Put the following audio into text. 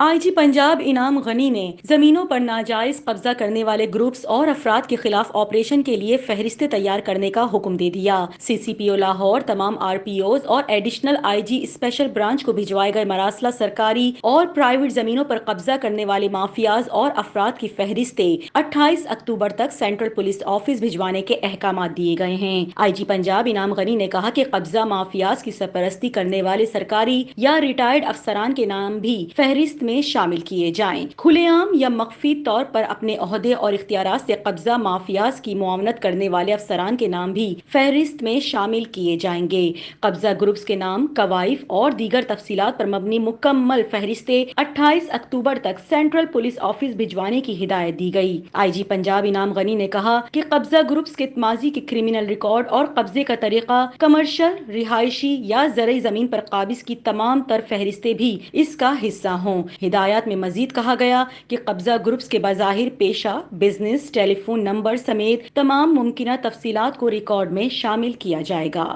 آئی جی پنجاب انعام غنی نے زمینوں پر ناجائز قبضہ کرنے والے گروپس اور افراد کے خلاف آپریشن کے لیے فہرستیں تیار کرنے کا حکم دے دیا۔ سی سی پی او لاہور تمام آر پی اوز اور additional I G special branch کو بھجوائے گئے مراسلہ سرکاری اور پرائیویٹ زمینوں پر قبضہ کرنے والے مافیاز اور افراد کی فہرستیں 28 اکتوبر تک سینٹرل پولیس آفس بھجوانے کے احکامات دیے گئے ہیں۔ آئی جی پنجاب انعام غنی نے کہا کہ قبضہ مافیاز کی سرپرستی کرنے والے سرکاری یا ریٹائرڈ افسران کے نام بھی فہرست میں شامل کیے جائیں۔ کھلے عام یا مخفی طور پر اپنے عہدے اور اختیارات سے قبضہ مافیاز کی معاونت کرنے والے افسران کے نام بھی فہرست میں شامل کیے جائیں گے۔ قبضہ گروپس کے نام، کوائف اور دیگر تفصیلات پر مبنی مکمل فہرستیں 28 اکتوبر تک سینٹرل پولیس آفس بھجوانے کی ہدایت دی گئی۔ آئی جی پنجاب انعام غنی نے کہا کہ قبضہ گروپس کے ماضی کے کرمنل ریکارڈ اور قبضے کا طریقہ، کمرشل، رہائشی یا زرعی زمین پر قابض کی تمام تر فہرستیں بھی اس کا حصہ ہوں۔ ہدایات میں مزید کہا گیا کہ قبضہ گروپس کے بظاہر پیشہ، بزنس، ٹیلی فون نمبر سمیت تمام ممکنہ تفصیلات کو ریکارڈ میں شامل کیا جائے گا۔